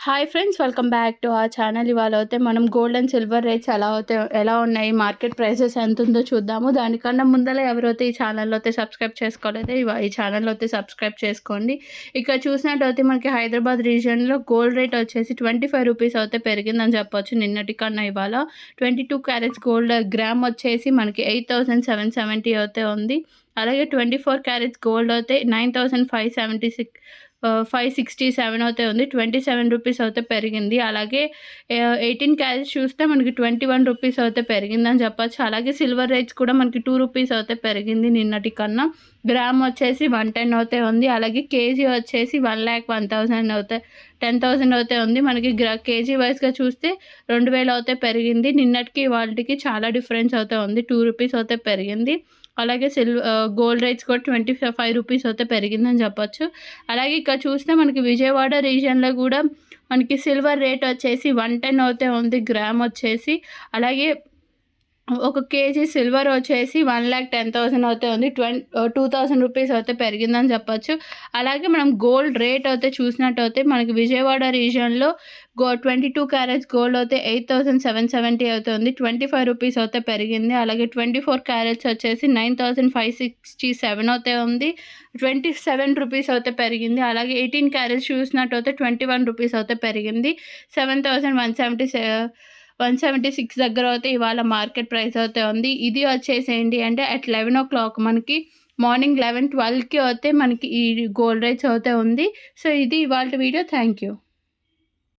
Hi friends, welcome back to our channel. ఇవాళ అయితే మనం గోల్డ్ అండ్ సిల్వర్ రేట్స్ ఎలా ఉన్నాయి, మార్కెట్ ప్రైసెస్ ఎంత ఉందో చూద్దాము. దానికన్నా ముందర ఎవరైతే ఈ ఛానల్లో అయితే సబ్స్క్రైబ్ చేసుకోలేదో ఈ ఛానల్లో అయితే సబ్స్క్రైబ్ చేసుకోండి. ఇక్కడ చూసినట్టయితే మనకి హైదరాబాద్ రీజియన్లో గోల్డ్ రేట్ వచ్చేసి 25 రూపీస్ అయితే పెరిగిందని చెప్పొచ్చు నిన్నటి కన్నా. ఇవాళ 22 క్యారెట్స్ గోల్డ్ గ్రామ్ వచ్చేసి మనకి 8,770 అయితే ఉంది. అలాగే 24 క్యారెట్స్ గోల్డ్ అయితే 9,567 అయితే ఉంది. 27 రూపీస్ అయితే పెరిగింది. అలాగే 18 క్యారెట్స్ చూస్తే మనకి 21 రూపీస్ అయితే పెరిగిందని చెప్పొచ్చు. అలాగే సిల్వర్ రేట్స్ కూడా మనకి 2 రూపీస్ అయితే పెరిగింది నిన్నటి కన్నా. గ్రామ్ వచ్చేసి 110 అయితే ఉంది. అలాగే కేజీ వచ్చేసి 1,01,000 అయితే 10,000 అయితే ఉంది. మనకి కేజీ వైస్గా చూస్తే 2,000 అయితే పెరిగింది. నిన్నటికి వాళ్ళకి చాలా డిఫరెన్స్ అయితే ఉంది. 2 రూపీస్ అయితే పెరిగింది. అలాగే గోల్డ్ రేట్స్ కూడా 25 రూపీస్ అయితే పెరిగిందని చెప్పొచ్చు. అలాగే ఇక్కడ చూస్తే మనకి విజయవాడ రీజియన్లో కూడా మనకి సిల్వర్ రేట్ వచ్చేసి 110 అయితే ఉంది గ్రామ్ వచ్చేసి. అలాగే ఒక కేజీ సిల్వర్ వచ్చేసి 1,10,000 అయితే ఉంది. 2,000 రూపీస్ అయితే పెరిగిందని చెప్పొచ్చు. అలాగే మనం గోల్డ్ రేట్ అయితే చూసినట్టయితే మనకి విజయవాడ రీజియన్లో 22 క్యారెట్స్ గోల్డ్ అయితే 8,770 అయితే ఉంది. 25 రూపీస్ అయితే పెరిగింది. అలాగే 24 క్యారెట్స్ వచ్చేసి 9,567 అయితే ఉంది. 27 రూపీస్ అయితే పెరిగింది. అలాగే 18 క్యారెట్స్ చూసినట్టయితే 21 రూపీస్ అయితే పెరిగింది. 7,176 దగ్గర అయితే ఇవాళ మార్కెట్ ప్రైస్ అయితే ఉంది. ఇది వచ్చేసి ఏంటి అంటే అట్ 11 o'clock మనకి మార్నింగ్ 11-12కి అయితే మనకి ఈ గోల్డ్ రేట్స్ అయితే ఉంది. సో ఇది ఇవాళ వీడియో. Thank you.